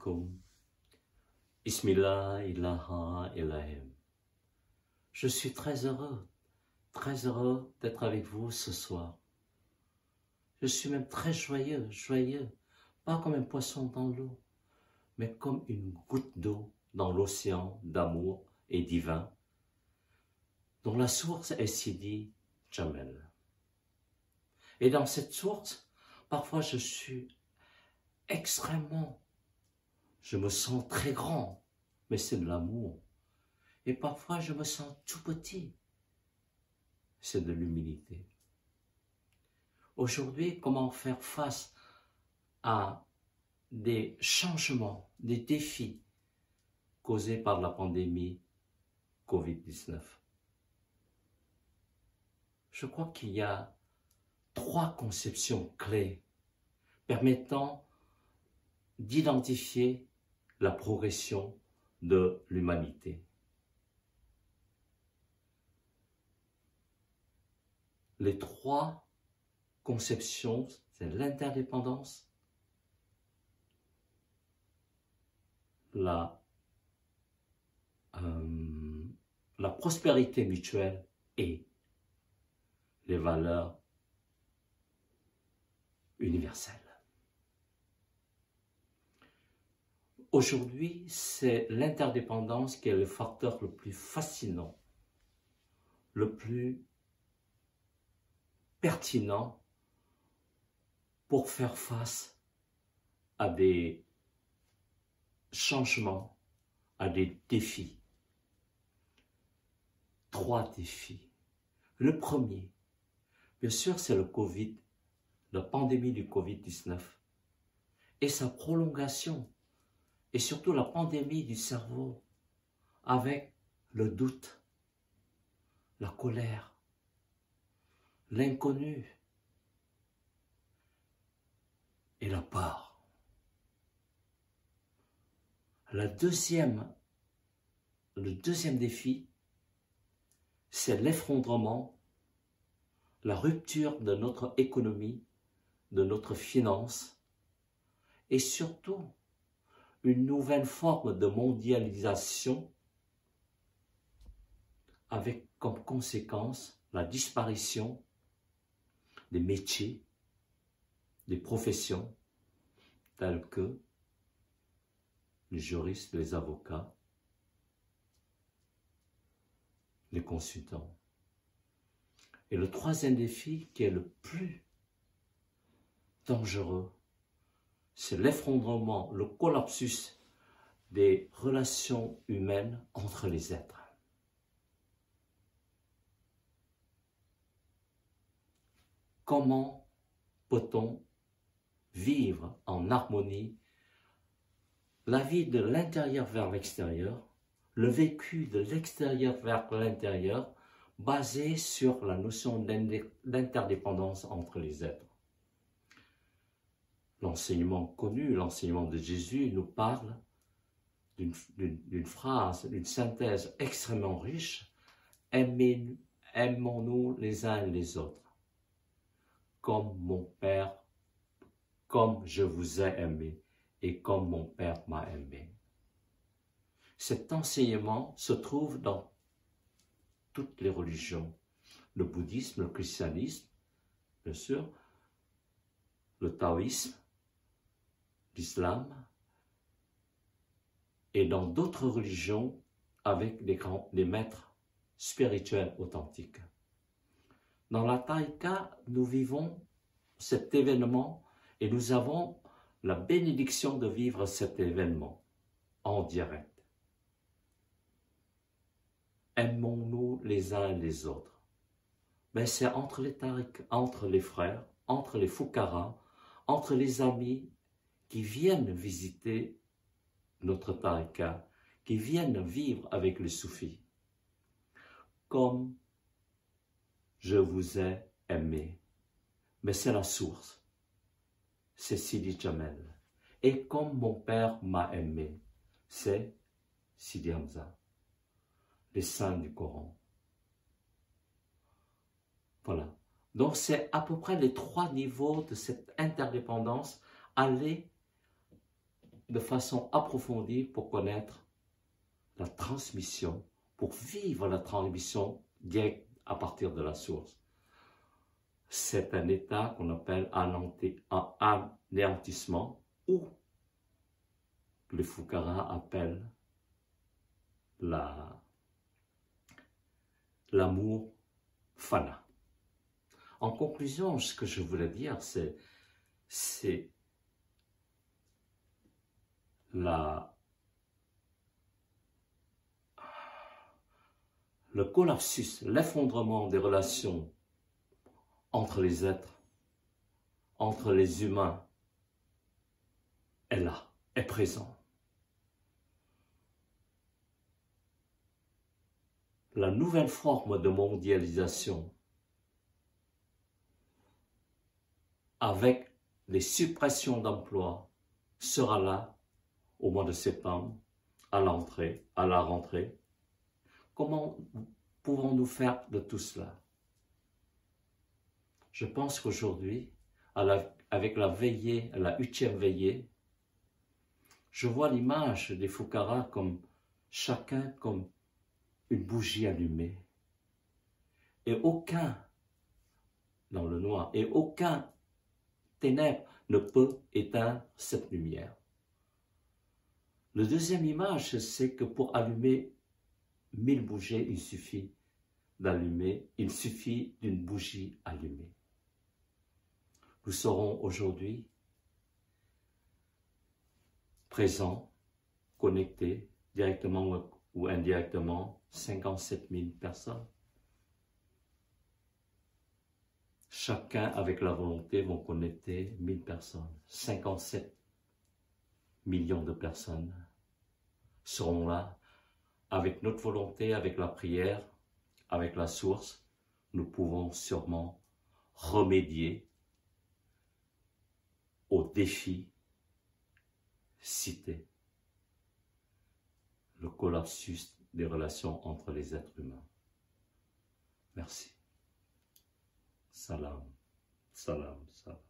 alaikum. Bismillah, ilaha, ilahim. Je suis très heureux d'être avec vous ce soir. Je suis même très joyeux, pas comme un poisson dans l'eau, mais comme une goutte d'eau dans l'océan d'amour et divin, dont la source est Sidi Jamel. Et dans cette source, parfois je me sens très grand, mais c'est de l'amour. Et parfois je me sens tout petit, c'est de l'humilité. Aujourd'hui, comment faire face à des changements, des défis causés par la pandémie Covid-19? Je crois qu'il y a 3 conceptions clés permettant d'identifier la progression de l'humanité. Les 3 conceptions, c'est l'interdépendance, la prospérité mutuelle et les valeurs universelles. Aujourd'hui, c'est l'interdépendance qui est le facteur le plus fascinant, le plus pertinent pour faire face à des changements, à des défis. 3 défis. Le premier, bien sûr, c'est le Covid, la pandémie du Covid-19 et sa prolongation, et surtout la pandémie du cerveau avec le doute, la colère, l'inconnu et la peur. Le deuxième défi, c'est l'effondrement, la rupture de notre économie, de notre finance et surtout une nouvelle forme de mondialisation avec comme conséquence la disparition des métiers, des professions telles que les juristes, les avocats, les consultants. Et le troisième défi, qui est le plus dangereux, c'est l'effondrement, le collapsus des relations humaines entre les êtres. Comment peut-on vivre en harmonie la vie de l'intérieur vers l'extérieur, le vécu de l'extérieur vers l'intérieur, basé sur la notion d'interdépendance entre les êtres? L'enseignement connu, l'enseignement de Jésus nous parle d'une phrase, d'une synthèse extrêmement riche. Aimons-nous les uns les autres, comme je vous ai aimé et comme mon Père m'a aimé. Cet enseignement se trouve dans toutes les religions, le bouddhisme, le christianisme, bien sûr, le taoïsme, l'islam, et dans d'autres religions avec des maîtres spirituels authentiques. Dans la Taïka, nous vivons cet événement et nous avons la bénédiction de vivre cet événement en direct. Aimons-nous les uns les autres. Ben, c'est entre les tariq, entre les frères, entre les foukaras, entre les amis qui viennent visiter notre tariqa, qui viennent vivre avec les soufis. Comme je vous ai aimé. Mais c'est la source. C'est Sidi Jamel. Et comme mon Père m'a aimé, c'est Sidi Hamza, les saints du Coran. Voilà. Donc c'est à peu près les 3 niveaux de cette interdépendance, aller de façon approfondie pour connaître la transmission, pour vivre la transmission directe à partir de la source. C'est un état qu'on appelle anéantissement, ou les Fukaras appellent l'amour fana. En conclusion, ce que je voulais dire, c'est le collapsus, l'effondrement des relations entre les êtres, entre les humains, est là, est présent. La nouvelle forme de mondialisation, avec les suppressions d'emplois, sera là au mois de septembre, à la rentrée. Comment pouvons-nous faire de tout cela? Je pense qu'aujourd'hui, avec la veillée, la 8e veillée, je vois l'image des Fukaras comme chacun comme une bougie allumée. Et aucun, dans le noir, et aucun ténèbre ne peut éteindre cette lumière. La deuxième image, c'est que pour allumer 1000 bougies, il suffit d'une bougie allumée. Nous serons aujourd'hui présents, connectés, directement ou indirectement, 57 000 personnes. Chacun avec la volonté vont connecter 1000 personnes. 57 millions de personnes seront là avec notre volonté, avec la prière, avec la source. Nous pouvons sûrement remédier aux défis cités. Le collapsus des relations entre les êtres humains. Merci. Salam, salam, salam.